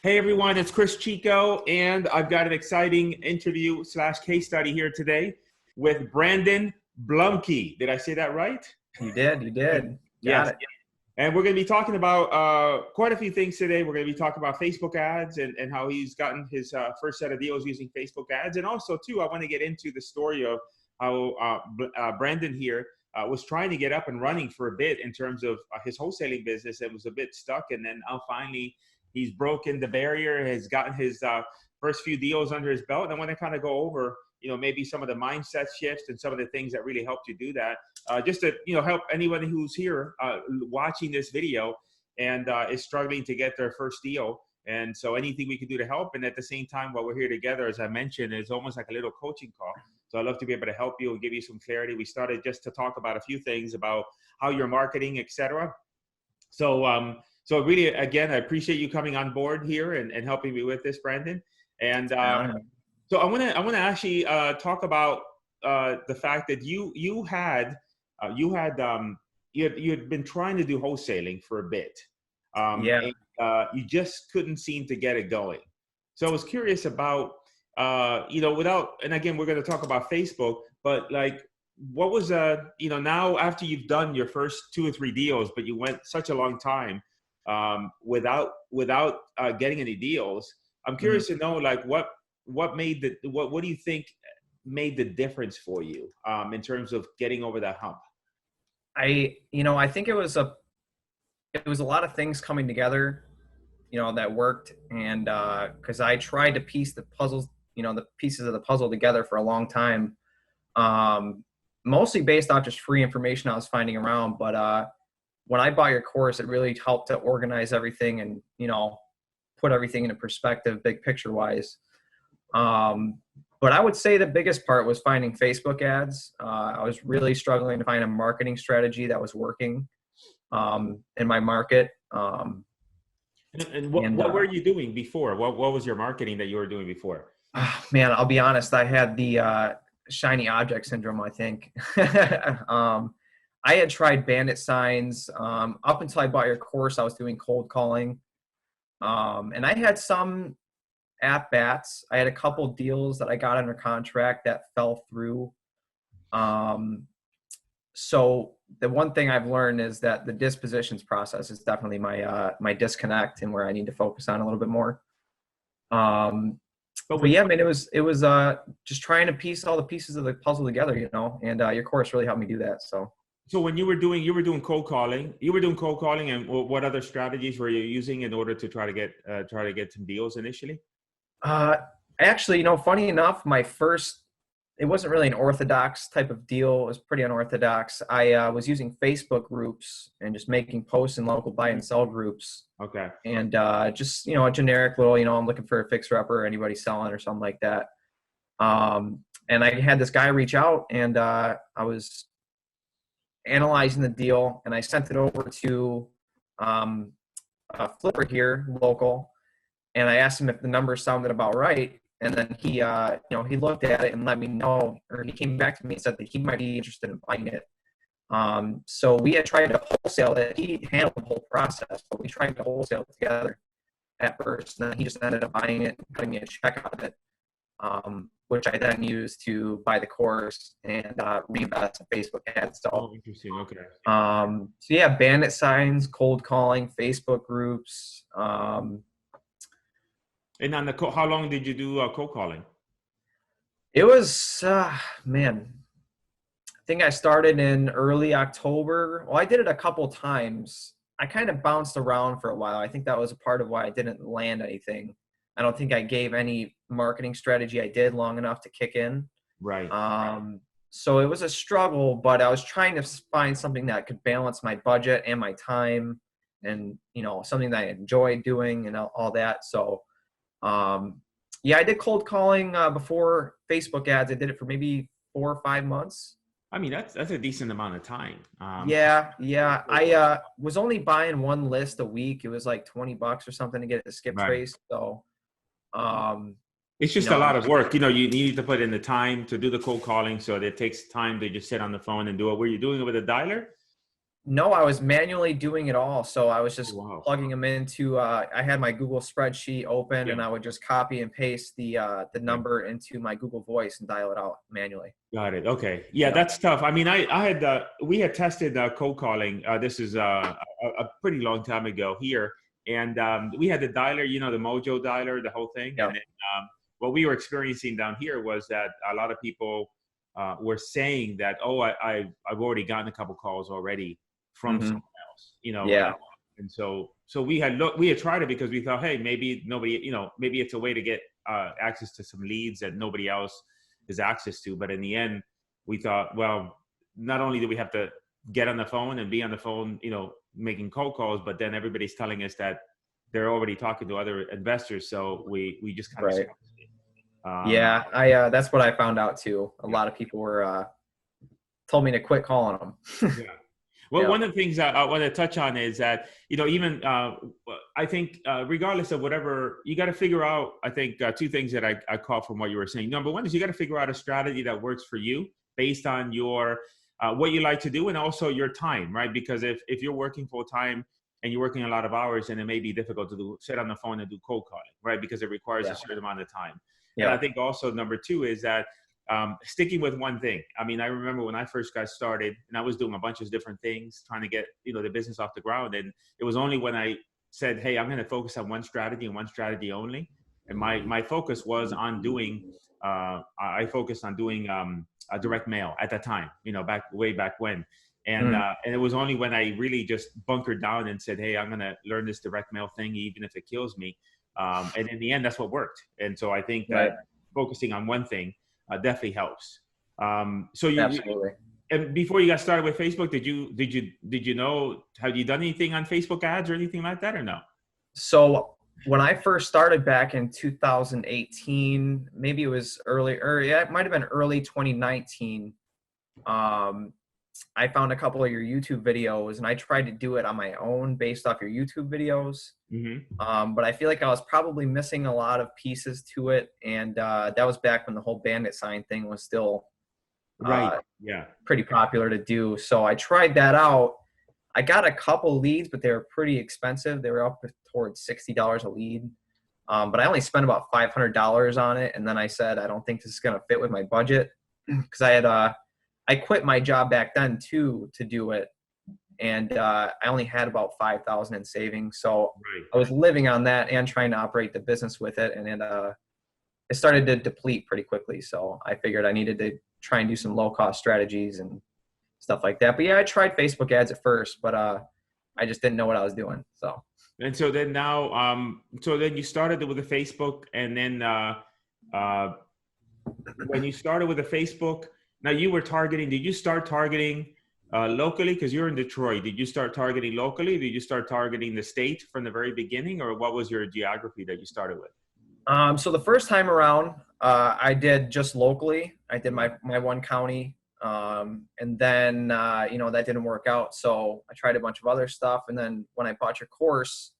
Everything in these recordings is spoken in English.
Hey everyone, it's Chris Chico, and I've got an exciting interview slash case study here today with Brandon Blumke. Did I say that right? You did. Got Yes. it. And we're going to be talking about quite a few things today. We're going to be talking about Facebook ads and how he's gotten his first set of deals using Facebook ads. And also, too, I want to get into the story of how Brandon here was trying to get up and running for a bit in terms of his wholesaling business. It was a bit stuck. And then now finally he's broken the barrier, has gotten his first few deals under his belt. And I want to kind of go over, maybe some of the mindset shifts and some of the things that really helped you do that. Just to help anybody who's here watching this video and is struggling to get their first deal. And so anything we can do to help. And at the same time, while we're here together, as I mentioned, it's almost like a little coaching call. So I'd love to be able to help you and give you some clarity. We started just to talk about a few things about how you're marketing, etc. So really, again, I appreciate you coming on board here and helping me with this, Brandon. And so I want to actually talk about the fact that you had been trying to do wholesaling for a bit. And, you just couldn't seem to get it going. So I was curious about, and again, we're going to talk about Facebook, but like, what was, now after you've done your first 2 or 3 deals, but you went such a long time without getting any deals. I'm curious to know, like, what do you think made the difference for you in terms of getting over that hump? I think it was a lot of things coming together, that worked. And because I tried to piece the puzzles, the pieces of the puzzle together for a long time, mostly based off just free information I was finding around. But when I bought your course, it really helped to organize everything and, put everything into perspective, big picture wise. But I would say the biggest part was finding Facebook ads. I was really struggling to find a marketing strategy that was working in my market. What were you doing before? What was your marketing that you were doing before? Man, I'll be honest. I had the shiny object syndrome, I think. I had tried bandit signs. Up until I bought your course, I was doing cold calling. And I had some at-bats. I had a couple deals that I got under contract that fell through. So the one thing I've learned is that the dispositions process is definitely my disconnect and where I need to focus on a little bit more. But yeah, I mean, it was just trying to piece all the pieces of the puzzle together, and your course really helped me do that. So when you were doing cold calling, and what other strategies were you using in order to try to get some deals initially? Actually, funny enough, it wasn't really an orthodox type of deal. It was pretty unorthodox. I was using Facebook groups and just making posts in local buy and sell groups. Okay. And just, a generic little, I'm looking for a fixer-upper or anybody selling or something like that. And I had this guy reach out, and I was analyzing the deal, and I sent it over to a flipper here, local, and I asked him if the numbers sounded about right. And then he looked at it and let me know, or he came back to me and said that he might be interested in buying it. So we had tried to wholesale it. He handled the whole process, but we tried to wholesale it together at first. And then he just ended up buying it and putting me a check out of it, which I then used to buy the course and reinvest in Facebook ads. So, interesting. Okay. So yeah, bandit signs, cold calling, Facebook groups. And on how long did you do cold calling? It was, man, I think I started in early October. Well, I did it a couple times. I kind of bounced around for a while. I think that was a part of why I didn't land anything. I don't think I gave any marketing strategy I did long enough to kick in. Right. So it was a struggle, but I was trying to find something that could balance my budget and my time and, something that I enjoyed doing and all that. So, yeah, I did cold calling before Facebook ads. I did it for maybe 4 or 5 months. I mean, that's a decent amount of time. Yeah. I was only buying one list a week. It was like $20 or something to get the skip trace. So, it's just a lot of work. You need to put in the time to do the cold calling. So it takes time to just sit on the phone and do it. Were you doing it with a dialer? No, I was manually doing it all. So I was just Wow. plugging them into, I had my Google spreadsheet open Yeah. and I would just copy and paste the Okay. number into my Google Voice and dial it out manually. Got it. Okay. Yeah, Yep. that's tough. I mean, I had we had tested cold calling. This is a pretty long time ago here, and we had the dialer, the Mojo dialer, the whole thing. And Yep. then what we were experiencing down here was that a lot of people were saying that, oh, I've already gotten a couple calls already from Mm-hmm. someone else, Yeah. and so we had tried it because we thought, hey, maybe nobody, maybe it's a way to get access to some leads that nobody else has access to. But in the end, we thought, well, not only do we have to get on the phone and be on the phone, making cold calls, but then everybody's telling us that they're already talking to other investors. So we just kind of Right. scratched it. Yeah. That's what I found out too. A lot of people were, told me to quit calling them. Yeah. Well, one of the things I want to touch on is that, even I think regardless of whatever, you got to figure out, I think, two things that I caught from what you were saying. Number one is you got to figure out a strategy that works for you based on your what you like to do and also your time, right? Because if you're working full time and you're working a lot of hours, then it may be difficult to sit on the phone and do cold calling, right? Because it requires a certain amount of time. And I think also number two is that sticking with one thing. I mean, I remember when I first got started and I was doing a bunch of different things, trying to get, the business off the ground. And it was only when I said, hey, I'm going to focus on one strategy and one strategy only. And my focus was on doing, I focused on doing a direct mail at that time, way back when. And it was only when I really just bunkered down and said, hey, I'm going to learn this direct mail thing, even if it kills me. And in the end, that's what worked. And so I think that focusing on one thing definitely helps. So Absolutely. And before you got started with Facebook, did you know, have you done anything on Facebook ads or anything like that or no? So when I first started back in 2018, maybe it was early, or yeah, it might have been early 2019. I found a couple of your YouTube videos and I tried to do it on my own based off your YouTube videos. But I feel like I was probably missing a lot of pieces to it. And that was back when the whole bandit sign thing was still pretty popular to do. So I tried that out. I got a couple leads, but they were pretty expensive. They were up towards $60 a lead. But I only spent about $500 on it. And then I said, I don't think this is going to fit with my budget because I quit my job back then too to do it. And I only had about $5,000 in savings. So I was living on that and trying to operate the business with it. And it started to deplete pretty quickly. So I figured I needed to try and do some low cost strategies and stuff like that. But yeah, I tried Facebook ads at first, but I just didn't know what I was doing. So. And so then now, so then you started with the Facebook, and then when you started with the Facebook, now you were targeting, did you start targeting locally? Because you're in Detroit. Did you start targeting locally? Did you start targeting the state from the very beginning, or what was your geography that you started with? So the first time around, I did just locally. I did my one county. And then, that didn't work out. So I tried a bunch of other stuff. And then when I bought your course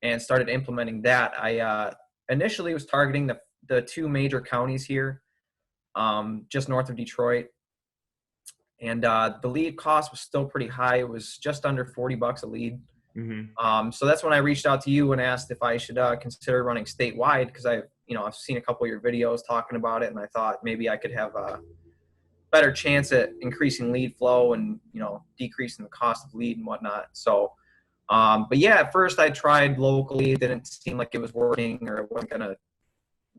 and started implementing that, I initially was targeting the two major counties here, just north of Detroit. And the lead cost was still pretty high. It was just under $40 a lead. So that's when I reached out to you and asked if I should consider running statewide, because I've seen a couple of your videos talking about it, and I thought maybe I could have a better chance at increasing lead flow and decreasing the cost of lead and whatnot. So, but yeah, at first I tried locally. It didn't seem like it was working, or it wasn't gonna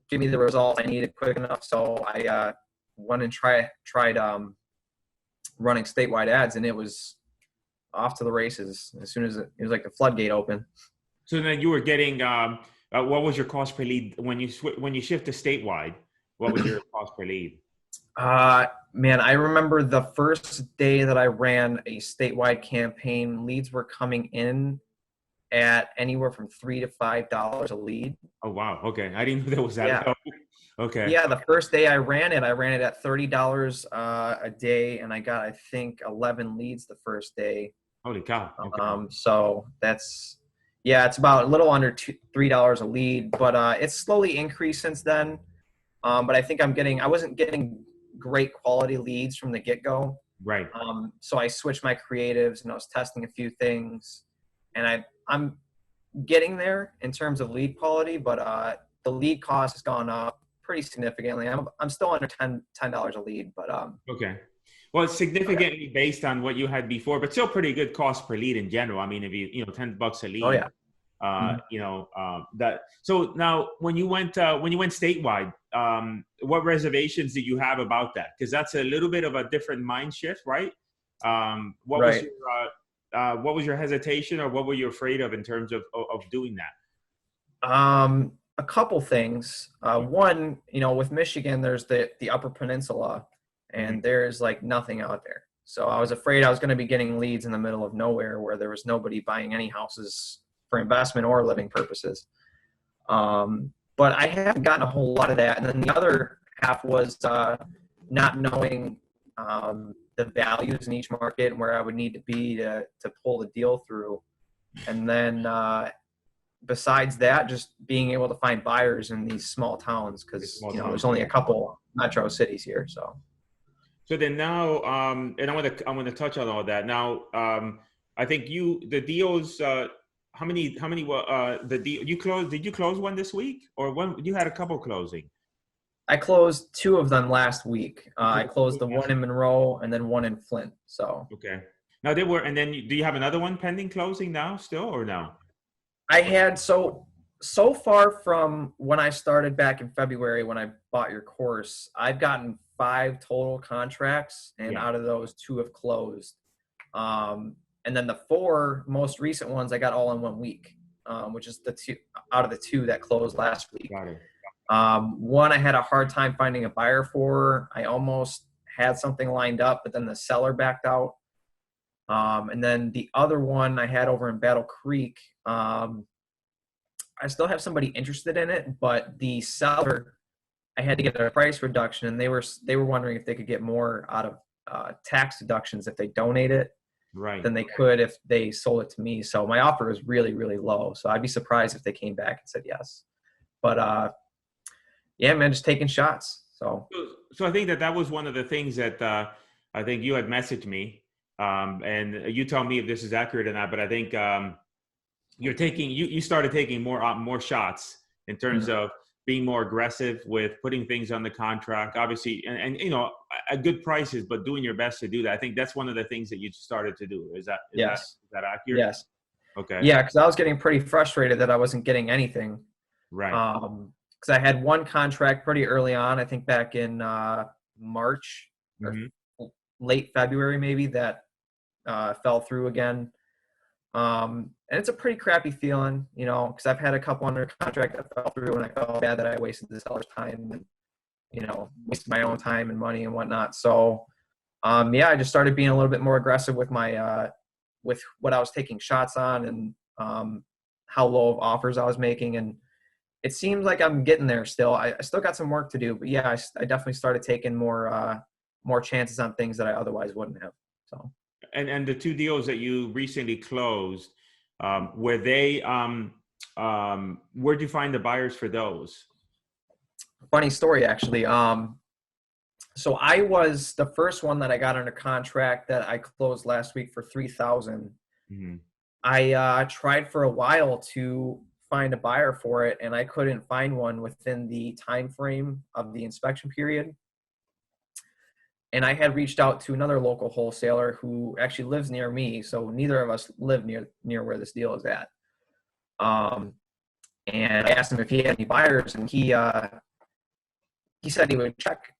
give me the results I needed quick enough. So I went and tried running statewide ads, and it was off to the races as soon as it was like the floodgate open. So then you were getting, what was your cost per lead when you shift to statewide? What was your cost per lead? Man, I remember the first day that I ran a statewide campaign, leads were coming in at anywhere from $3 to $5 a lead. Oh, wow. Okay. I didn't know that was that low. Okay. Yeah. The first day I ran it at $30 a day, and I got, I think, 11 leads the first day. Holy cow. Okay. So it's about a little under $3 a lead, but it's slowly increased since then. But I think I wasn't getting great quality leads from the get-go. Right. So I switched my creatives and I was testing a few things, and I'm getting there in terms of lead quality, but the lead cost has gone up pretty significantly. I'm still under $10 a lead, but Okay. Well, it's oh yeah, significantly based on what you had before, but still pretty good cost per lead in general. I mean, if you know, $10 a oh lead, yeah. Mhm. that. So now when you went statewide, what reservations did you have about that? Because that's a little bit of a different mind shift, right? Right. What was your hesitation, or what were you afraid of in terms of doing that? A couple things. One, with Michigan, there's the Upper Peninsula, Mm-hmm. and there's like nothing out there. So I was afraid I was going to be getting leads in the middle of nowhere where there was nobody buying any houses for investment or living purposes. But I haven't gotten a whole lot of that. And then the other half was not knowing the values in each market and where I would need to be to pull the deal through. And then besides that, just being able to find buyers in these small towns, because there's only a couple metro cities here. So then now, and I want to touch on all that now. I think the deals. How many? The deal you closed? Did you close one this week, or one? You had a couple closing. I closed two of them last week. I closed the one in Monroe and then one in Flint. So Okay. Now they were, and then do you have another one pending closing now, still, or no? I had so far from when I started back in February when I bought your course, I've gotten 5 total contracts, and Yeah. out of those 2 have closed. And then the 4 most recent ones I got all in 1 week, which is the 2 out of the 2 that closed last week. Got it. One I had a hard time finding a buyer for. I almost had something lined up, but then the seller backed out. And then the other one I had over in Battle Creek, I still have somebody interested in it, but the seller, I had to get a price reduction, and they were wondering if they could get more out of tax deductions if they donate it Right. than they could if they sold it to me. So my offer was really, really low. So I'd be surprised if they came back and said yes. But yeah, man, just taking shots. So I think that was one of the things that I think you had messaged me, and you tell me if this is accurate or not. But I think you started taking more shots in terms of being more aggressive with putting things on the contract, obviously, and at good prices, but doing your best to do that. I think that's one of the things that you started to do. Is Yes. that accurate? Yes. Okay. Yeah, because I was getting pretty frustrated that I wasn't getting anything. Right. Because I had one contract pretty early on, I think back in March or late February maybe, that fell through again. And it's a pretty crappy feeling, because I've had a couple under contract that fell through, and I felt bad that I wasted the seller's time and, wasted my own time and money and whatnot. So, yeah, I just started being a little bit more aggressive with my, with what I was taking shots on, and how low of offers I was making. And it seems like I'm getting there still. I still got some work to do, but yeah, I definitely started taking more chances on things that I otherwise wouldn't have. So. And the 2 deals that you recently closed, were they where'd you find the buyers for those? Funny story, actually. So I was the first one that I got under contract that I closed last week for $3,000. I tried for a while to find a buyer for it, and I couldn't find one within the time frame of the inspection period. And I had reached out to another local wholesaler who actually lives near me, so neither of us live near where this deal is at. And I asked him if he had any buyers, and he said he would check.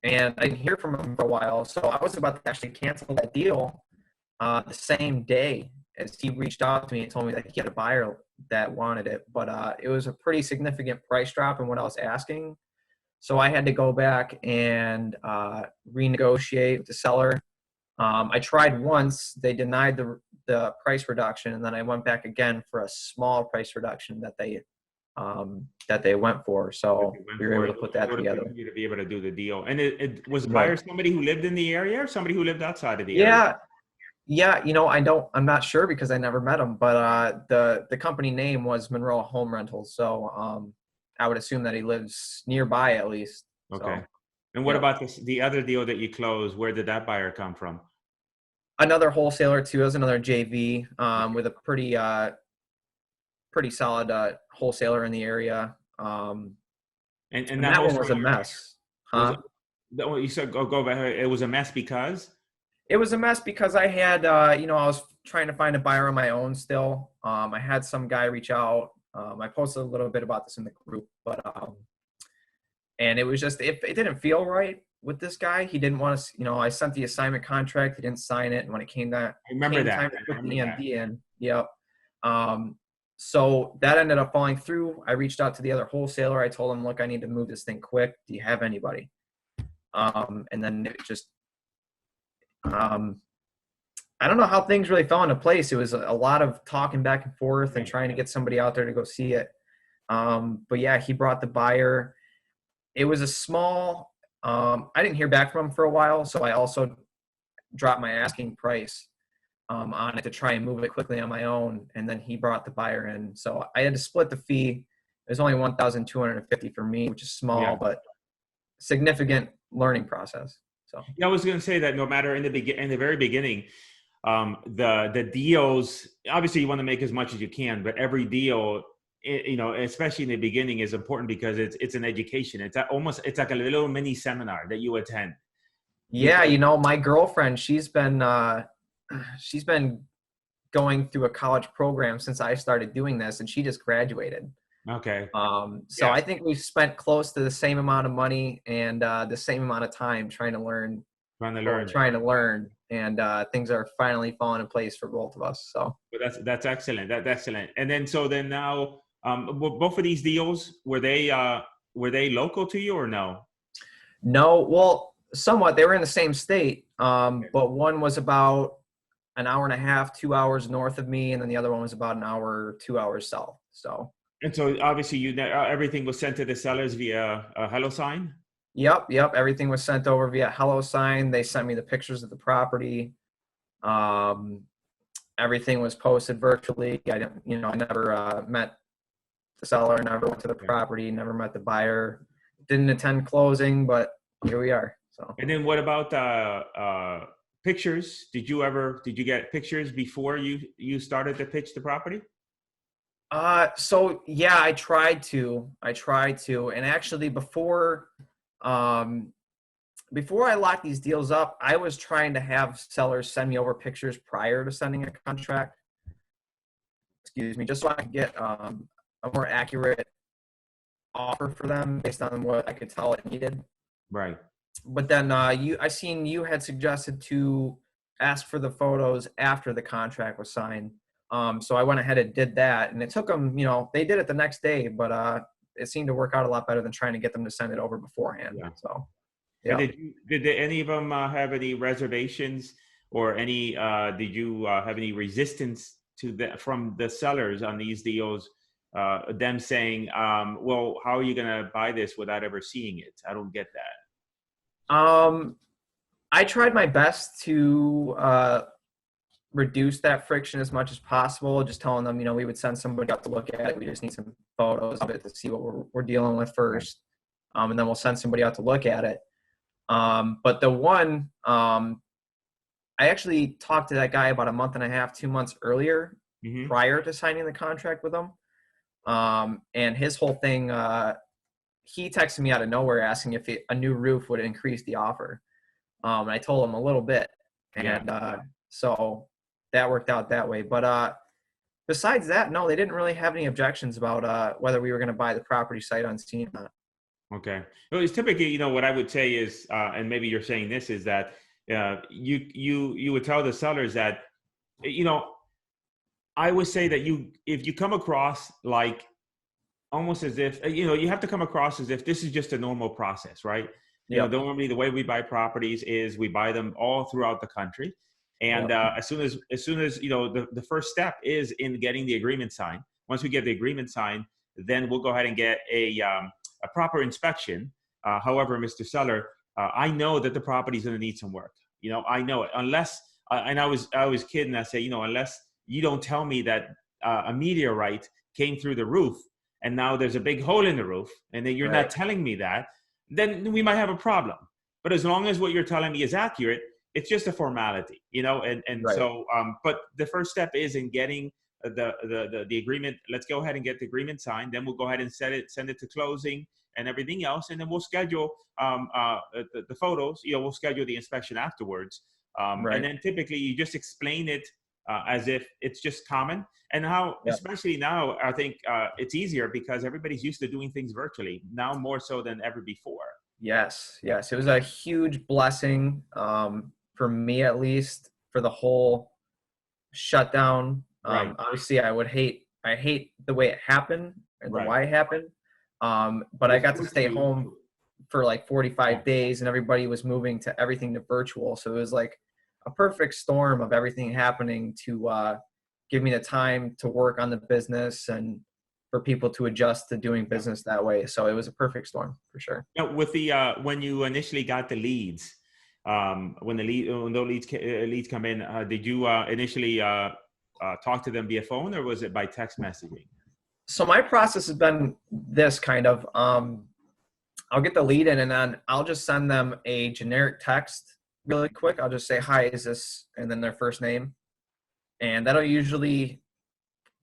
And I didn't hear from him for a while, so I was about to actually cancel that deal the same day as he reached out to me and told me that he had a buyer that wanted it. But it was a pretty significant price drop in what I was asking. So I had to go back and renegotiate with the seller. I tried once; they denied the price reduction, and then I went back again for a small price reduction that they went for. So we were able to put that together. You to be able to do the deal. And it was the buyer somebody who lived in the area, or somebody who lived outside of the area? Yeah. I'm not sure because I never met him, but the company name was Monroe Home Rentals. So I would assume that he lives nearby at least. Okay. And what about this, the other deal that you closed? Where did that buyer come from? Another wholesaler too. It was another JV with a pretty solid wholesaler in the area. And that that one wholesaler was a mess. was, Huh? you said go back. It was a mess because. It was a mess because I had, I was trying to find a buyer on my own still. I had some guy reach out. I posted a little bit about this in the group, but and it was just, it didn't feel right with this guy. He didn't want to, I sent the assignment contract. He didn't sign it. And when it came time to put the EMD in, yep. So that ended up falling through. I reached out to the other wholesaler. I told him, look, I need to move this thing quick. Do you have anybody? And then it just, I don't know how things really fell into place. It was a lot of talking back and forth and trying to get somebody out there to go see it. But yeah, he brought the buyer. It was a small, I didn't hear back from him for a while. So I also dropped my asking price on it to try and move it quickly on my own. And then he brought the buyer in. So I had to split the fee. It was only $1,250 for me, which is small, but significant learning process. So yeah, I was going to say that no matter in the very beginning, the deals, obviously you want to make as much as you can, but every deal, especially in the beginning, is important because it's an education. It's like a little mini seminar that you attend. Yeah, my girlfriend, she's been going through a college program since I started doing this, and she just graduated. Okay. So I think we've spent close to the same amount of money and the same amount of time trying to learn. And things are finally falling in place for both of us. So that's excellent. That's excellent. And then now, both of these deals, were they local to you or no? No, well, somewhat. They were in the same state, but one was about an hour and a half, 2 hours north of me, and then the other one was about an hour, 2 hours south. So. And so obviously everything was sent to the sellers via a HelloSign? Yep. Everything was sent over via HelloSign. They sent me the pictures of the property. Everything was posted virtually. I never met the seller, never went to the property, never met the buyer, didn't attend closing, but here we are. So. And then what about pictures? Did you get pictures before you started to pitch the property? So yeah, I tried to, and actually before I locked these deals up, I was trying to have sellers send me over pictures prior to sending a contract. Excuse me, just so I could get a more accurate offer for them based on what I could tell it needed. Right. But then I seen you had suggested to ask for the photos after the contract was signed. So I went ahead and did that, and it took them, they did it the next day, but it seemed to work out a lot better than trying to get them to send it over beforehand. Yeah. So, yeah. Did any of them have any reservations or any? Did you have any resistance from the sellers on these deals? Them saying, "Well, how are you going to buy this without ever seeing it?" I don't get that. I tried my best to reduce that friction as much as possible, just telling them, we would send somebody up to look at it. We just need some photos of it to see what we're dealing with first. And then we'll send somebody out to look at it. But the one, I actually talked to that guy about a month and a half, 2 months earlier, prior to signing the contract with him. And his whole thing, he texted me out of nowhere asking if a new roof would increase the offer. And I told him a little bit. And so that worked out that way. But besides that, no, they didn't really have any objections about whether we were going to buy the property sight unseen or not. Okay. Well, it's typically, what I would say is, and maybe you're saying this, is that you would tell the sellers that, I would say that if you come across like almost as if, you have to come across as if this is just a normal process, right? Normally the way we buy properties is we buy them all throughout the country. And as soon as the first step is in getting the agreement signed. Once we get the agreement signed, then we'll go ahead and get a proper inspection. However, Mr. Seller, I know that the property is going to need some work. I know it. Unless, and I was kidding. I say, unless you don't tell me that a meteorite came through the roof and now there's a big hole in the roof, and then you're not telling me that, then we might have a problem. But as long as what you're telling me is accurate, it's just a formality, and Right. so, but the first step is in getting the agreement. Let's go ahead and get the agreement signed. Then we'll go ahead and send it to closing and everything else. And then we'll schedule the photos, we'll schedule the inspection afterwards. Right. And then typically you just explain it as if it's just common. And how, especially now, I think it's easier because everybody's used to doing things virtually now more so than ever before. Yes. It was a huge blessing, for me at least, for the whole shutdown. Right. Obviously, I hate the way it happened and the why it happened. But I got to stay home for like 45 days, and everybody was moving to everything to virtual. So it was like a perfect storm of everything happening to give me the time to work on the business and for people to adjust to doing business that way. So it was a perfect storm for sure. Now, with the when you initially got the leads, when those leads come in, did you initially talk to them via phone, or was it by text messaging? So my process has been this kind of, I'll get the lead in, and then I'll just send them a generic text really quick. I'll just say, hi, is this, and then their first name. And that'll usually,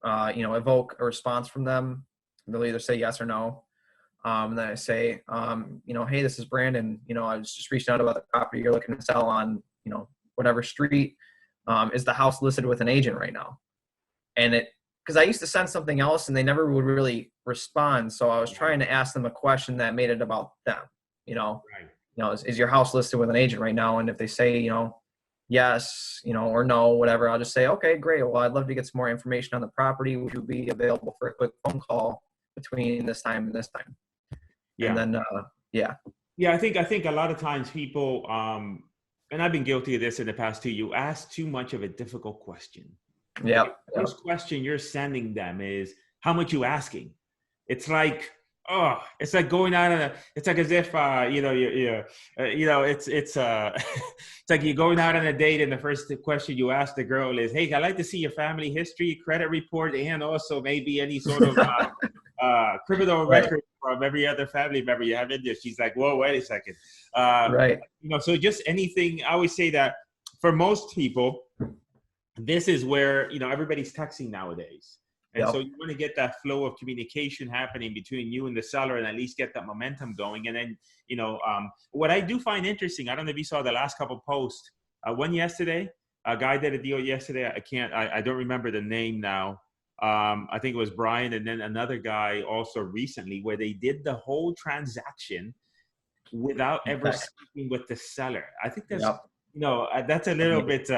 evoke a response from them. They'll either say yes or no. And then I say, hey, this is Brandon. I was just reaching out about the property you're looking to sell on, whatever street. Is the house listed with an agent right now? And because I used to send something else and they never would really respond. So I was trying to ask them a question that made it about them, is your house listed with an agent right now? And if they say, yes, or no, whatever, I'll just say, okay, great. Well, I'd love to get some more information on the property. Would you be available for a quick phone call between this time and this time? Yeah. And then, I think a lot of times people, and I've been guilty of this in the past too, you ask too much of a difficult question. Yeah. The first question you're sending them is, how much you asking? It's like, it's like going out on it's like as if, it's like you're going out on a date and the first question you ask the girl is, hey, I'd like to see your family history, credit report, and also maybe any sort of criminal record from every other family member you have in there. She's like, whoa, wait a second. So just anything. I always say that for most people, this is where, everybody's texting nowadays. And so you want to get that flow of communication happening between you and the seller and at least get that momentum going. And then, what I do find interesting, I don't know if you saw the last couple of posts, one yesterday, a guy did a deal yesterday. I don't remember the name now. I think it was Brian, and then another guy also recently, where they did the whole transaction without ever speaking with the seller. I think that's, that's a little bit,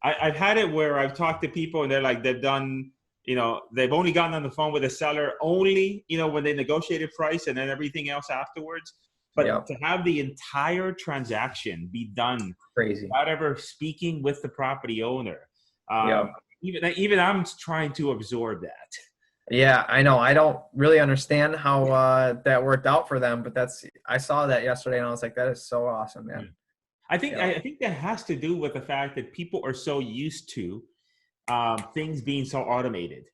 I've had it where I've talked to people and they're like, they've done, they've only gotten on the phone with a seller only, when they negotiated price and then everything else afterwards. But to have the entire transaction be done without ever speaking with the property owner, even I'm trying to absorb that. Yeah, I know. I don't really understand how that worked out for them, but I saw that yesterday and I was like, that is so awesome, man. Yeah. I think that has to do with the fact that people are so used to things being so automated.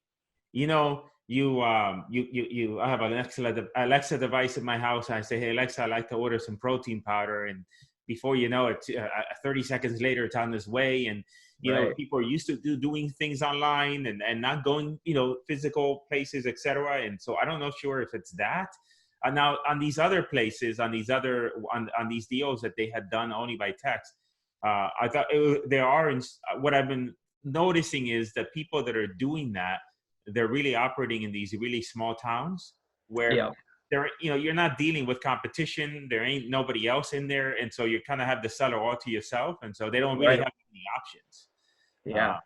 I have an Alexa device in my house. And I say, hey, Alexa, I'd like to order some protein powder. And before you know it, 30 seconds later, it's on its way. And, people are used to doing things online and not going, physical places, et cetera. And so I don't know sure if it's that. Now on these other places, on these deals that they had done only by text, I thought what I've been noticing is that people that are doing that, they're really operating in these really small towns where they're, you're not dealing with competition. There ain't nobody else in there. And so you kind of have the seller all to yourself. And so they don't really have any options. The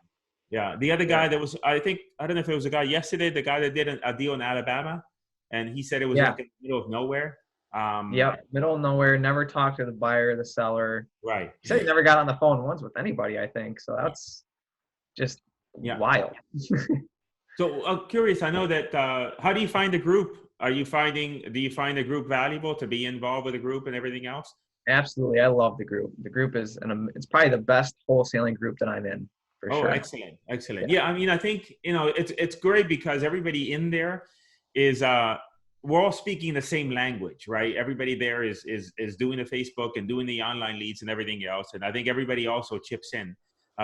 other guy that was, I don't know if it was a guy yesterday, the guy that did a deal in Alabama. And he said it was like in the middle of nowhere. Middle of nowhere. Never talked to the buyer, the seller. Right. He said he never got on the phone once with anybody, I think. So that's just wild. So I'm curious. I know that. How do you find the group? Do you find the group valuable to be involved with the group and everything else? Absolutely. I love the group. The group is, it's probably the best wholesaling group that I'm in. For sure. Excellent. Yeah. I mean, I think, it's great because everybody in there is, we're all speaking the same language, right? Everybody there is doing the Facebook and doing the online leads and everything else. And I think everybody also chips in.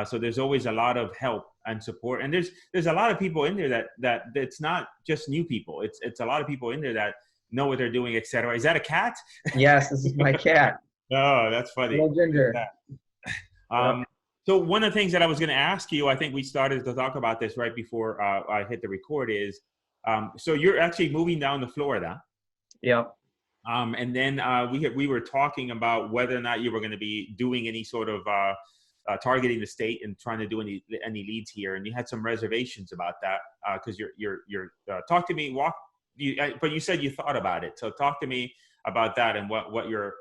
So there's always a lot of help and support. And there's a lot of people in there that it's not just new people. It's a lot of people in there that know what they're doing, et cetera. Is that a cat? Yes, this is my cat. Oh, that's funny. Little Ginger. Yep. So one of the things that I was going to ask you, I think we started to talk about this right before I hit the record is, so you're actually moving down to Florida. Yeah. And then we were talking about whether or not you were going to be doing any sort of targeting the state and trying to do any leads here. And you had some reservations about that because you're talk to me, but you said you thought about it. So talk to me about that and what are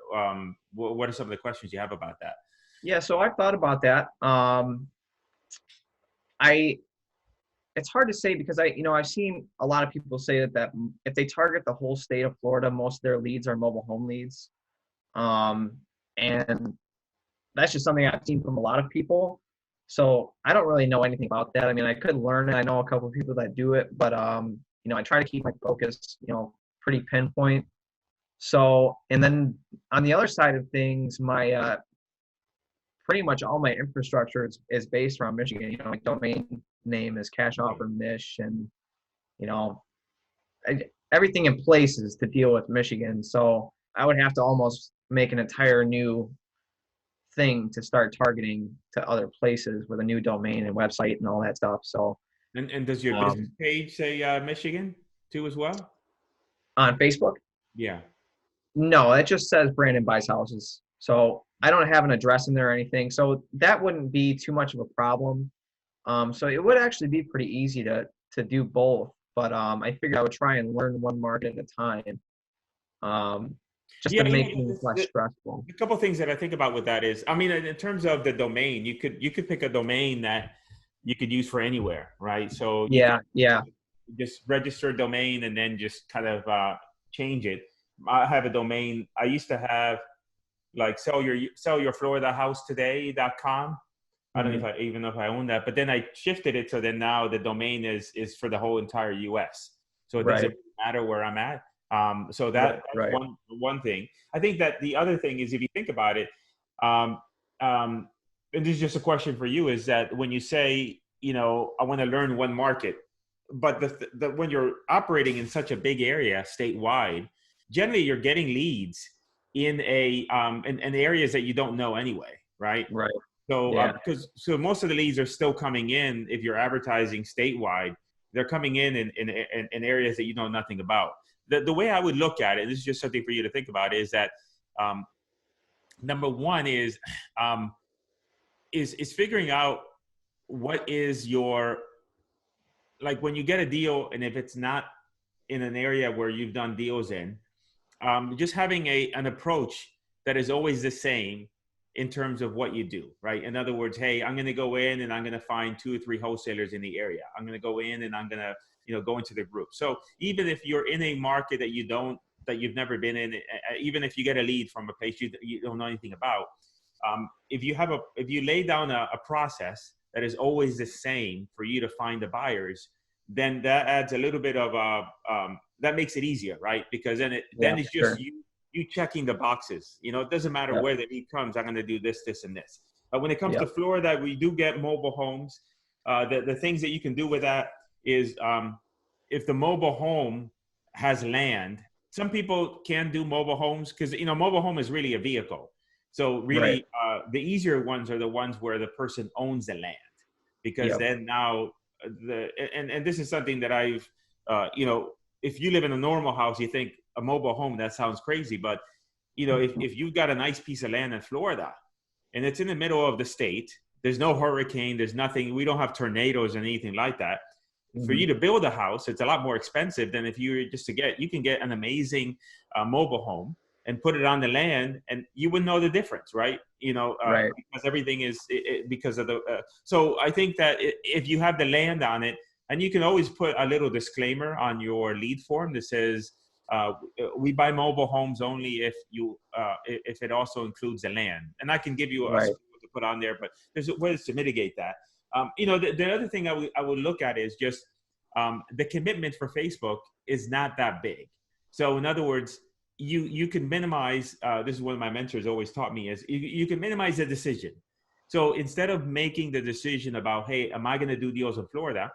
some of the questions you have about that? Yeah, so I thought about that. It's hard to say because I've seen a lot of people say that if they target the whole state of Florida, most of their leads are mobile home leads. And that's just something I've seen from a lot of people. So I don't really know anything about that. I mean, I could learn it. I know a couple of people that do it, but I try to keep my focus, pretty pinpoint. So, and then on the other side of things, my pretty much all my infrastructure is based around Michigan. My domain name is Cash Offer Mich, and everything in place is to deal with Michigan. So I would have to almost make an entire new thing to start targeting to other places with a new domain and website and all that stuff. So and does your business page say Michigan too as well on Facebook? Yeah. No, it just says Brandon buys houses. So I don't have an address in there or anything. So that wouldn't be too much of a problem. So it would actually be pretty easy to do both. But I figured I would try and learn one market at a time. Just to make things less stressful. A couple of things that I think about with that is, I mean, in terms of the domain, you could pick a domain that you could use for anywhere, right? So yeah. Just register a domain and then just kind of change it. I have a domain. I used to have like sellyourfloridahousetoday.com. I don't know even know if I own that, but then I shifted it. So then now the domain is for the whole entire US. So it doesn't matter where I'm at. So that's one thing. I think that the other thing is, if you think about it, and this is just a question for you, is that when you say, I want to learn one market, but when you're operating in such a big area statewide, generally you're getting leads in in areas that you don't know anyway, right? Right. So so most of the leads are still coming in. If you're advertising statewide, they're coming in areas that you know nothing about. The way I would look at it, this is just something for you to think about, is that number one is figuring out what is your, like when you get a deal, and if it's not in an area where you've done deals in, just having an approach that is always the same in terms of what you do, right? In other words, hey, I'm going to go in and I'm going to find 2 or 3 wholesalers in the area. I'm going to go in and I'm going to, go into the group. So even if you're in a market that you've never been in, even if you get a lead from a place you don't know anything about, if you lay down a process that is always the same for you to find the buyers, then that adds a little bit of that makes it easier, right? Because then it's just you checking the boxes. It doesn't matter where the lead comes. I'm going to do this, this, and this. But when it comes to Florida, we do get mobile homes. The things that you can do with that is if the mobile home has land, some people can do mobile homes because, mobile home is really a vehicle. So really the easier ones are the ones where the person owns the land, because then now and this is something that I've, if you live in a normal house, you think a mobile home, that sounds crazy. But, if you've got a nice piece of land in Florida and it's in the middle of the state, there's no hurricane, there's nothing, we don't have tornadoes or anything like that. For you to build a house, it's a lot more expensive than if you were you can get an amazing mobile home and put it on the land and you wouldn't know the difference, right? Because everything is because of the, so I think that if you have the land on it, and you can always put a little disclaimer on your lead form that says, we buy mobile homes only if it also includes the land. And I can give you a to put on there, but there's ways to mitigate that. The other thing I would look at is just the commitment for Facebook is not that big. So in other words, you can minimize, this is one of my mentors always taught me, is you can minimize the decision. So instead of making the decision about, hey, am I going to do deals in Florida?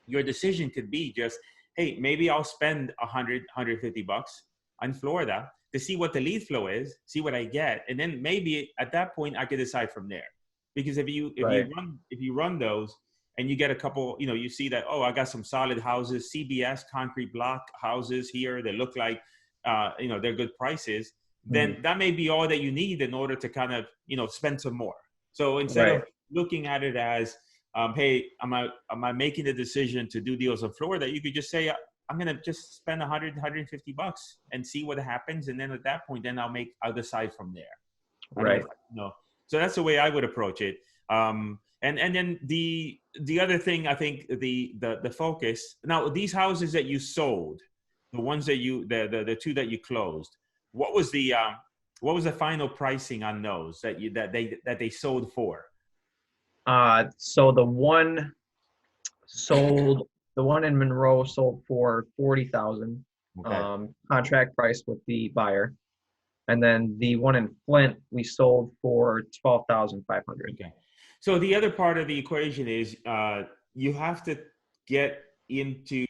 Your decision could be just, hey, maybe I'll spend 150 bucks on Florida to see what the lead flow is, see what I get. And then maybe at that point I could decide from there. Because if you run those and you get a couple, you see that, oh, I got some solid houses, CBS concrete block houses here that look like, they're good prices, then that may be all that you need in order to kind of, spend some more. So instead of looking at it as, hey, am I making the decision to do deals in Florida? You could just say, I'm going to just spend 150 bucks and see what happens. And then at that point, then I'll decide from there. Right. So that's the way I would approach it. And then the other thing, I think the focus, now these houses that you sold, the ones that the two that you closed, what was the final pricing on those that they sold for? So the one in Monroe sold for 40,000, contract price with the buyer. And then the one in Flint, we sold for 12,500. Okay. So the other part of the equation is you have to get into,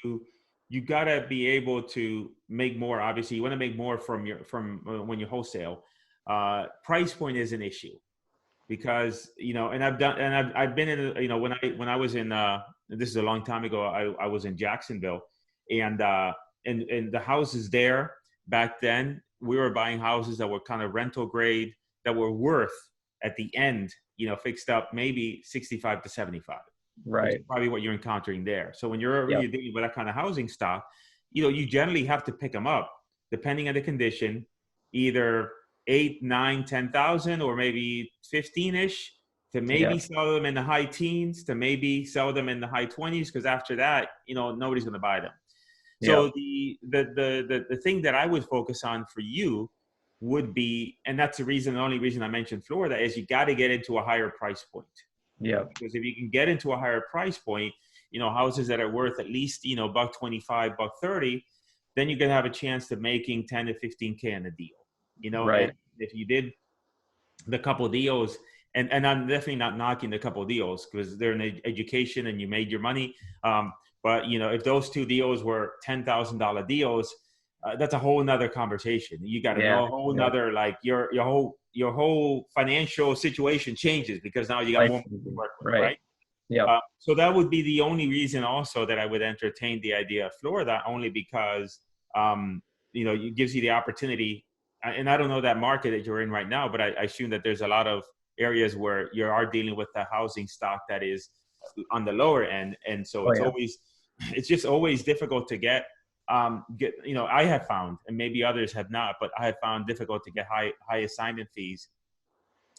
you got to be able to make more. Obviously, you want to make more from when you wholesale. Price point is an issue because, and I've been in, when I was in, this is a long time ago, I was in Jacksonville, and the houses there back then, we were buying houses that were kind of rental grade that were worth at the end, fixed up maybe 65 to 75. Right. Probably what you're encountering there. So when you're dealing with that kind of housing stock, you generally have to pick them up depending on the condition, either 8, 9, 10,000 or maybe 15-ish to maybe sell them in the high teens to maybe sell them in the high 20s. Because after that, nobody's going to buy them. So the thing that I would focus on for you would be, and that's the only reason I mentioned Florida, is you got to get into a higher price point. Yeah. Because if you can get into a higher price point, houses that are worth at least, $125, $130, then you can have a chance to making 10 to 15K in a deal. Right. And if you did the couple deals, and I'm definitely not knocking the couple deals because they're in education and you made your money. But if those two deals were $10,000 deals, that's a whole nother conversation. You got to know a whole nother, like your whole financial situation changes because now you got more money to work with, right? Yeah. So that would be the only reason also that I would entertain the idea of Florida, only because it gives you the opportunity. And I don't know that market that you're in right now, but I assume that there's a lot of areas where you are dealing with the housing stock that is on the lower end, and so it's just always difficult to get. I have found, and maybe others have not, but I have found difficult to get high assignment fees,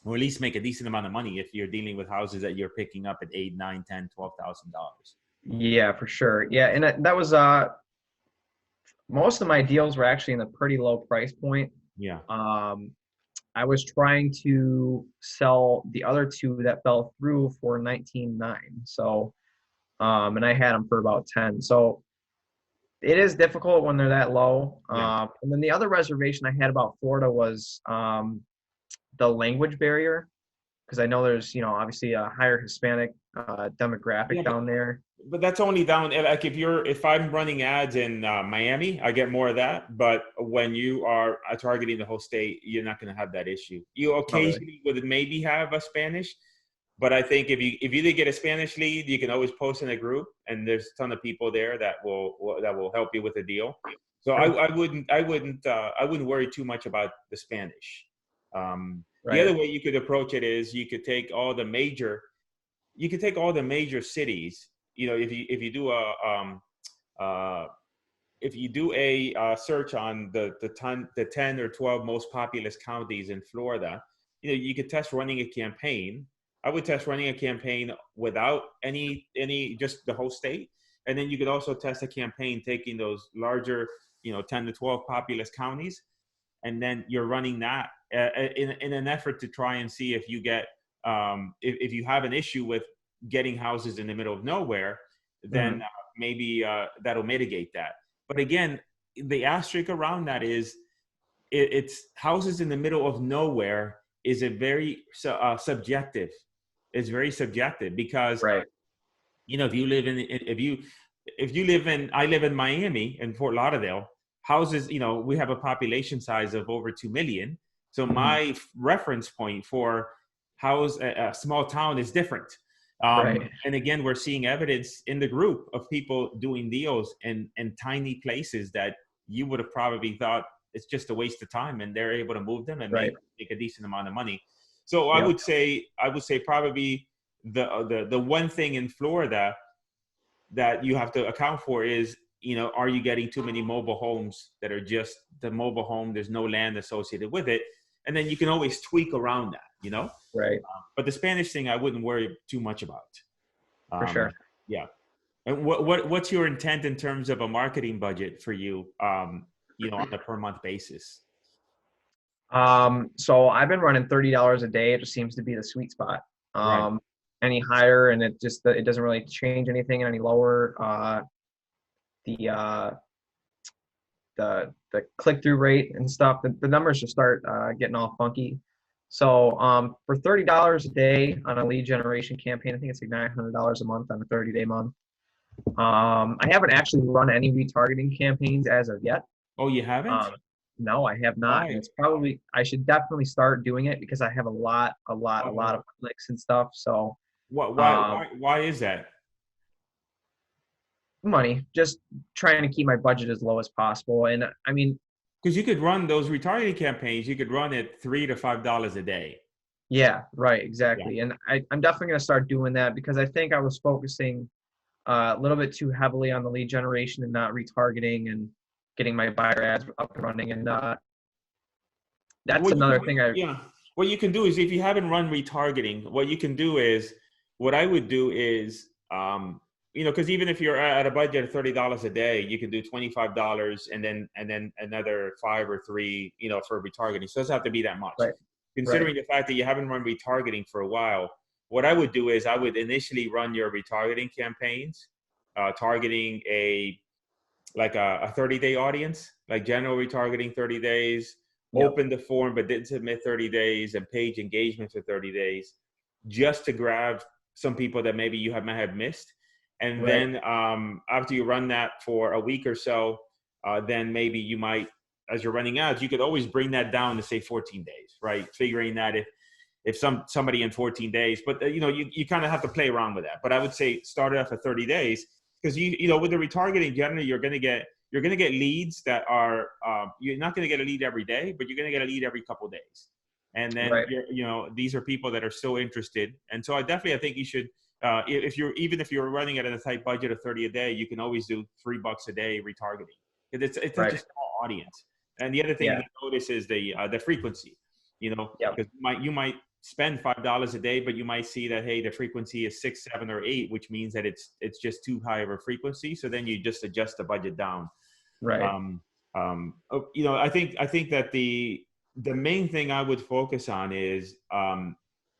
or at least make a decent amount of money if you're dealing with houses that you're picking up at $8, $9, $10, $12,000. Yeah, for sure. Yeah, and that was most of my deals were actually in a pretty low price point. Yeah. I was trying to sell the other two that fell through for 19.9. So, and I had them for about 10. So it is difficult when they're that low. And then the other reservation I had about Florida was the language barrier, because I know there's, obviously a higher Hispanic demographic down there. But that's only down, like if I'm running ads in Miami, I get more of that. But when you are targeting the whole state, you're not going to have that issue. You occasionally would maybe have a Spanish, but I think if you did get a Spanish lead, you can always post in a group, and there's a ton of people there that will help you with a deal. So I wouldn't worry too much about the Spanish. The other way you could approach it is you could take all the major cities. If you do a search on the 10 or 12 most populous counties in Florida, you could test running a campaign. I would test running a campaign without any just the whole state, and then you could also test a campaign taking those larger 10 to 12 populous counties, and then you're running that in an effort to try and see if you get if you have an issue with getting houses in the middle of nowhere, then maybe that'll mitigate that. But again, the asterisk around that is it's houses in the middle of nowhere is a very subjective. It's very subjective because, Right. you know, if you live in, I live in Miami and Fort Lauderdale, houses, you know, we have a population size of over 2 million. So my reference point for house, a small town is different. Right. And again, we're seeing evidence in the group of people doing deals in tiny places that you would have probably thought it's just a waste of time, and they're able to move them and Right. make a decent amount of money. So Yep. I would say probably the one thing in Florida that you have to account for is, you know, are you getting too many mobile homes that are just the mobile home? There's no land associated with it. And then you can always tweak around that, you know? Right. But the Spanish thing, I wouldn't worry too much about. For sure. Yeah. And what's your intent in terms of a marketing budget for you, you know, on a per month basis? So I've been running $30 a day. It just seems to be the sweet spot. Right. Any higher and it doesn't really change anything, and any lower, the click-through rate and stuff, the numbers just start getting all funky. So for $30 a day on a lead generation campaign, I think it's like $900 a month on a 30-day month. I haven't actually run any retargeting campaigns as of yet. Oh, you haven't? No, I have not. Why? And it's probably, I should definitely start doing it because I have a lot of clicks and stuff. So Why is that? money, just trying to keep my budget as low as possible. And I mean, Because you could run those retargeting campaigns, you could run it $3 to $5 a day. yeah, right, exactly. Yeah. And I'm definitely going to start doing that because I think I was focusing a little bit too heavily on the lead generation and not retargeting and getting my buyer ads up and running. And that's another thing. What you can do is, if you haven't run retargeting, what I would do is, you know, because even if you're at a budget of $30 a day, you can do $25 and then another 5 or 3, you know, for retargeting. So it doesn't have to be that much. Right. Considering the fact that you haven't run retargeting for a while, what I would do is I would initially run your retargeting campaigns, targeting a 30-day audience, like general retargeting 30 days, open the form but didn't submit 30 days, and page engagement for 30 days, just to grab some people that maybe you might have missed. And then after you run that for a week or so, then maybe you might, as you're running ads, you could always bring that down to say 14 days, right? Figuring that if somebody in 14 days, but you know, you kind of have to play around with that. But I would say start it off at 30 days because you know, with the retargeting, generally you're going to get leads that are, you're not going to get a lead every day, but you're going to get a lead every couple of days. And then, you know, these are people that are still interested. And so I think you should, if you're running it at a tight budget of 30 a day, you can always do $3 a day retargeting. It's such a small audience. And the other thing you notice is the frequency, you know, because you might spend $5 a day, but you might see that, hey, the frequency is 6, 7, or 8, which means that it's just too high of a frequency. So then you just adjust the budget down. Right. You know, I think that the main thing I would focus on is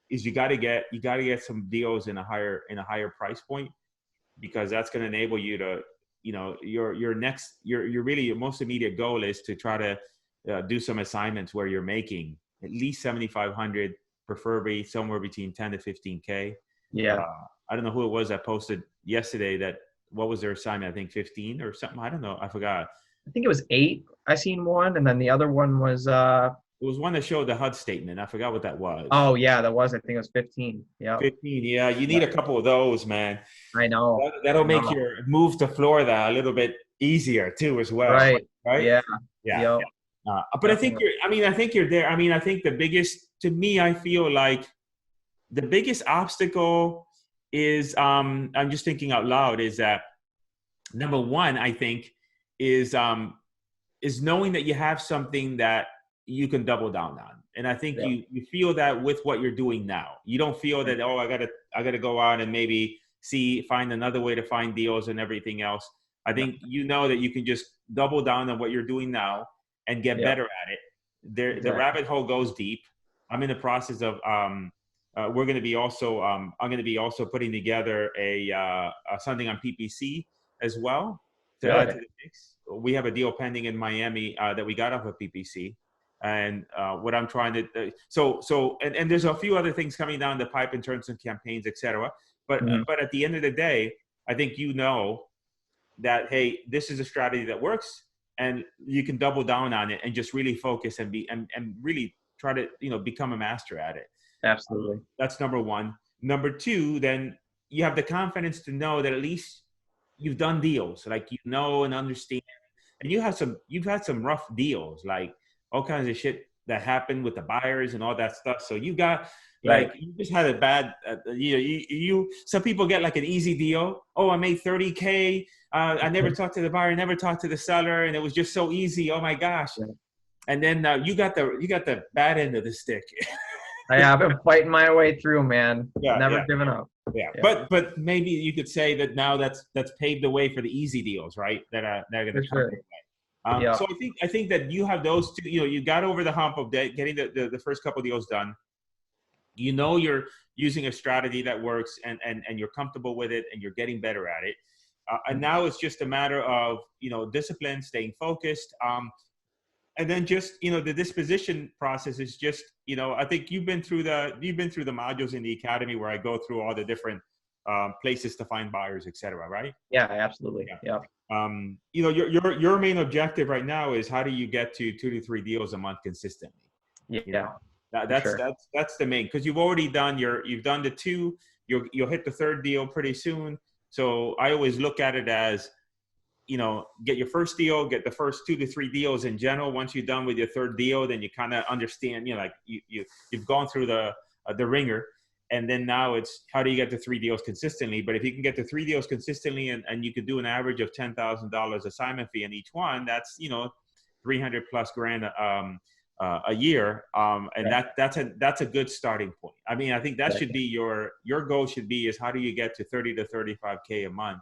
you got to get some deals in a higher price point, because that's going to enable you to, you know, your really your most immediate goal is to try to do some assignments where you're making at least 7,500, preferably somewhere between 10 to 15K. Yeah. I don't know who it was that posted yesterday that, what was their assignment? I think 15 or something. I don't know. I forgot. I think it was 8. I seen one, and then the other one was it was one that showed the HUD statement. I forgot what that was. Oh yeah, that was. I think it was 15. Yeah. 15. Yeah, you need a couple of those, man. I know. That'll make your move to Florida a little bit easier too, as well. Right. Yeah. Yep. But I think you're there. I mean, I think I feel like the biggest obstacle is, I'm just thinking out loud, is that number one, I think is knowing that you have something that you can double down on. And I think you feel that with what you're doing now. You don't feel that, oh, I gotta go out and maybe find another way to find deals and everything else. I think you know that you can just double down on what you're doing now and get better at it. The rabbit hole goes deep. I'm in the process of I'm going to be also putting together a something on PPC as well to add to the mix. we have a deal pending in Miami that we got off of PPC. And what I'm trying to, and there's a few other things coming down the pipe in terms of campaigns, et cetera. But, but at the end of the day, I think you know that, hey, this is a strategy that works, and you can double down on it and just really focus and really try to, become a master at it. Absolutely. That's number one. Number two, then you have the confidence to know that at least you've done deals, like, and understand, and you've had some rough deals, like all kinds of shit that happened with the buyers and all that stuff. So you got, like, you just had a bad, some people get like an easy deal. Oh, I made 30K. I never talked to the buyer, never talked to the seller, and it was just so easy. Oh my gosh. Right. And then you got the bad end of the stick. I've been fighting my way through, man. Never giving up. Yeah. But maybe you could say that now that's paved the way for the easy deals, right? That are going to come. Sure. So I think that you have those two. You got over the hump of getting the first couple deals done. You're using a strategy that works, and you're comfortable with it, and you're getting better at it. And now it's just a matter of discipline, staying focused. And then just the disposition process is just I think you've been through the modules in the academy where I go through all the different places to find buyers, etc. Right? Yeah, absolutely. Yeah. Your main objective right now is how do you get to 2 to 3 deals a month consistently? Yeah. That's the main, because you've already done you've done the 2. You'll hit the 3rd deal pretty soon. So I always look at it as get your first deal, get the first 2 to 3 deals in general. Once you're done with your 3rd deal, then you kind of understand, like you've gone through the ringer, and then now it's how do you get to 3 deals consistently? But if you can get to 3 deals consistently, and you could do an average of $10,000 assignment fee in each one, that's 300 plus grand a year, and that's a good starting point. I mean, I think that should be your goal. Should be is how do you get to 30 to 35K a month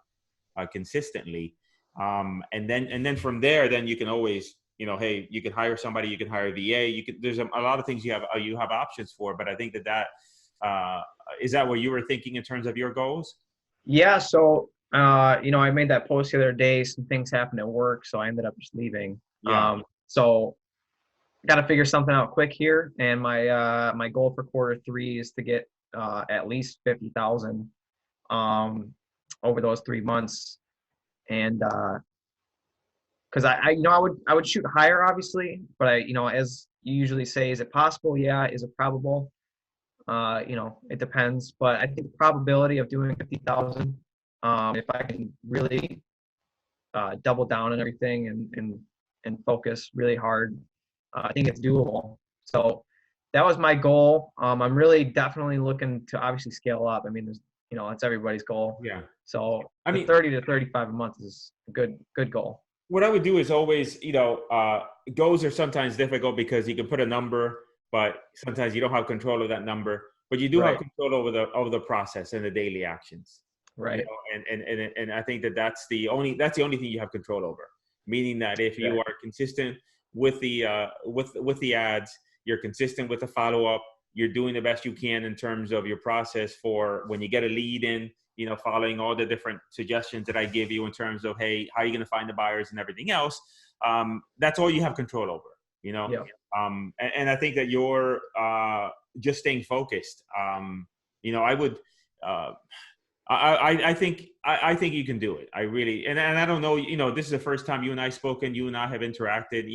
consistently. And then from there, then you can always, hey, you can hire somebody, you can hire a VA, there's a lot of things you have options for, but I think that is that what you were thinking in terms of your goals? Yeah. So, I made that post the other day, some things happened at work, so I ended up just leaving. Yeah. So got to figure something out quick here. And my goal for Q3 is to get, at least 50,000, over those 3 months. And because I would shoot higher, obviously, but as you usually say, is it possible? Yeah. Is it probable? It depends, but I think the probability of doing 50,000, if I can really double down on everything and focus really hard, I think it's doable. So that was my goal. I'm really definitely looking to obviously scale up. I mean, there's that's everybody's goal. Yeah. So I mean, 30 to 35 a month is a good goal. What I would do is always, goals are sometimes difficult because you can put a number, but sometimes you don't have control of that number. But you do have control over the process and the daily actions. Right. And I think that's the only thing you have control over. Meaning that if you are consistent with the with the ads, you're consistent with the follow up, you're doing the best you can in terms of your process for when you get a lead in, following all the different suggestions that I give you in terms of, hey, how are you going to find the buyers and everything else? That's all you have control over, Yeah. And I think that you're just staying focused. I would, I think you can do it. I really, and I don't know, this is the first time you and I spoken, you and I have interacted,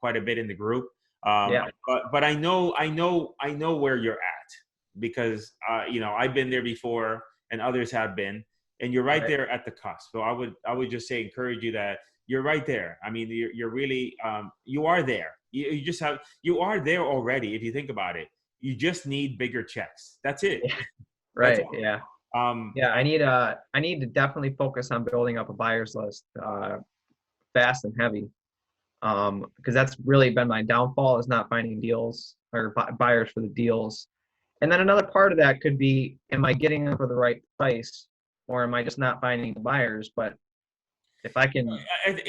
quite a bit in the group. But I know where you're at because, I've been there before and others have been, and you're right there at the cusp. So I would just say, encourage you that you're right there. I mean, you're really, you are there. You are there already. If you think about it, you just need bigger checks. That's it. Yeah. Right. Yeah. I need to definitely focus on building up a buyer's list, fast and heavy. Because that's really been my downfall, is not finding deals or buyers for the deals. And then another part of that could be, am I getting them for the right price, or am I just not finding the buyers? But if I can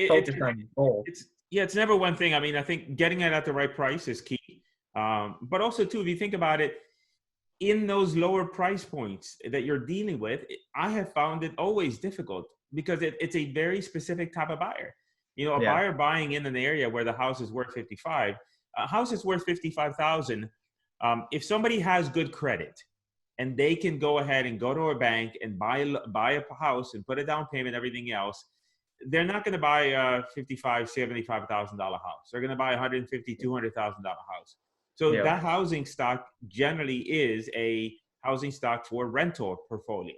focus on both. It's never one thing. I mean, I think getting it at the right price is key. But also too, if you think about it, in those lower price points that you're dealing with, I have found it always difficult because it's a very specific type of buyer. A Yeah. buyer buying in an area where the house is worth 55, a house is worth 55,000. If somebody has good credit and they can go ahead and go to a bank and buy a house and put a down payment, everything else, they're not going to buy a $55,000, $75,000 house. They're going to buy a $150,000, $200,000 house. So Yeah. that housing stock generally is a housing stock for rental portfolio.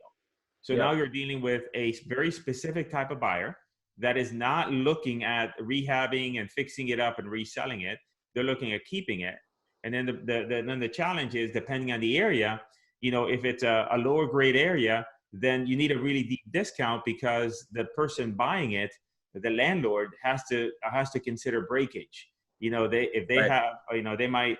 So now you're dealing with a very specific type of buyer that is not looking at rehabbing and fixing it up and reselling it. They're looking at keeping it. And then the challenge is, depending on the area, if it's a lower grade area, then you need a really deep discount, because the person buying it, the landlord, has to consider breakage. If they have, they might,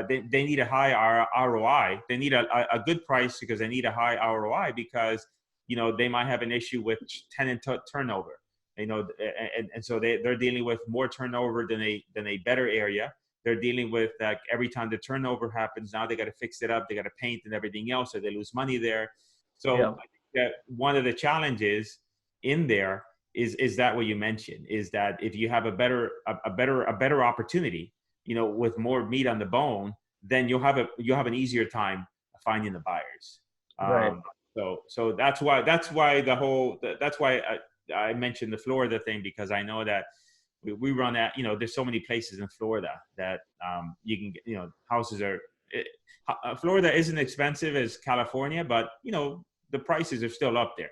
they need a high ROI. They need a good price because they need a high ROI, because they might have an issue with tenant turnover. And so they're dealing with more turnover than a better area. They're dealing with, like, every time the turnover happens, now they got to fix it up, they got to paint and everything else, so they lose money there. So I think that one of the challenges in there is that what you mentioned, is that if you have a better opportunity, with more meat on the bone, then you'll have an easier time finding the buyers. Right. So that's why I mentioned the Florida thing, because I know that we run at, there's so many places in Florida that you can get, houses are, Florida isn't expensive as California, but the prices are still up there.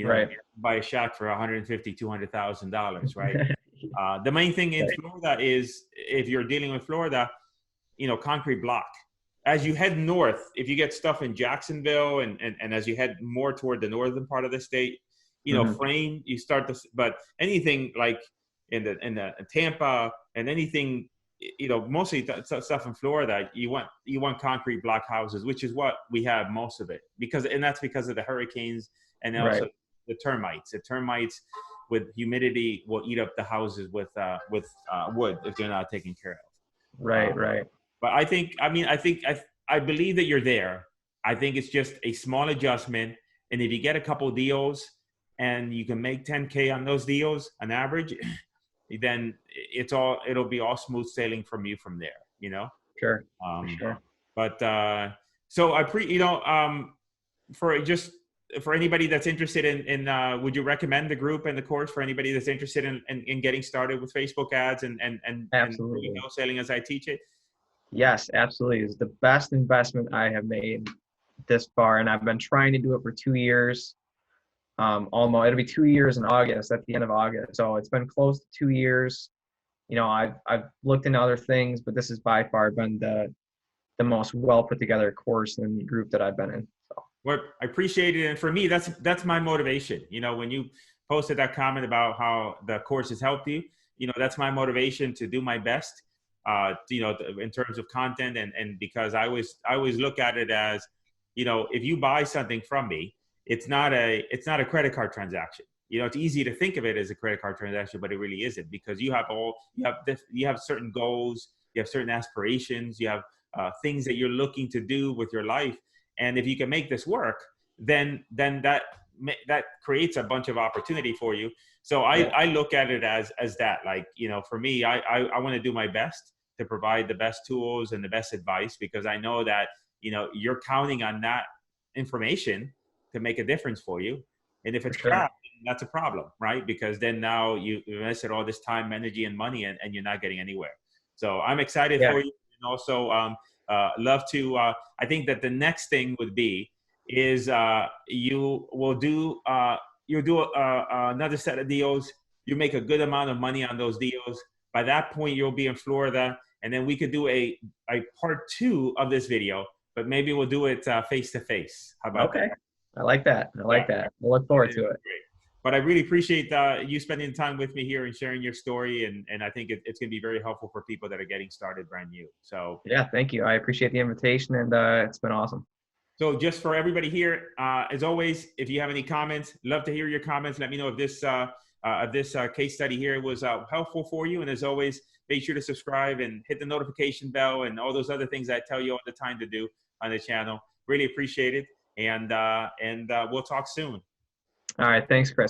Right. Buy a shack for $150,000, $200,000, right? The main thing in Florida is, if you're dealing with Florida, concrete block. As you head north, if you get stuff in Jacksonville and as you head more toward the northern part of the state, frame, you start to, but anything like in the Tampa and anything, mostly stuff in Florida, you want concrete block houses, which is what we have most of it, that's because of the hurricanes, and also the termites. The termites with humidity will eat up the houses with wood if they're not taken care of. Right. But I believe that you're there. I think it's just a small adjustment. And if you get a couple of deals and you can make 10K on those deals on average, then it'll be all smooth sailing from there, Sure. Sure. But so for anybody that's interested in would you recommend the group and the course for anybody that's interested in getting started with Facebook ads and Absolutely. wholesaling as I teach it? Yes, absolutely. It's the best investment I have made this far, and I've been trying to do it for 2 years. Almost, it'll be 2 years in August, at the end of August. So it's been close to 2 years. I've looked into other things, but this has by far been the most well put together course and group that I've been in. So. Well, I appreciate it, and for me, that's my motivation. When you posted that comment about how the course has helped you, that's my motivation to do my best. In terms of content, and because I always look at it as, if you buy something from me, it's not a credit card transaction. It's easy to think of it as a credit card transaction, but it really isn't, because you have certain goals, you have certain aspirations, you have things that you're looking to do with your life, and if you can make this work, then that creates a bunch of opportunity for you. So I look at it as that, like, for me, I want to do my best to provide the best tools and the best advice, because I know that, you're counting on that information to make a difference for you. And if it's crap, that's a problem, right? Because then now you invested all this time, energy, and money, and you're not getting anywhere. So I'm excited for you. And also love to, I think that the next thing would be is you'll do another set of deals. You make a good amount of money on those deals. By that point, you'll be in Florida, and then we could do a part 2 of this video, but maybe we'll do it face to face. How about that? I like that. I look forward to it. Great. But I really appreciate you spending time with me here and sharing your story, and I think it's going to be very helpful for people that are getting started brand new. So yeah, thank you. I appreciate the invitation, and it's been awesome. So just for everybody here, as always, if you have any comments, love to hear your comments. Let me know if this case study here was helpful for you. And as always, make sure to subscribe and hit the notification bell and all those other things I tell you all the time to do on the channel. Really appreciate it. And we'll talk soon. All right. Thanks, Cris.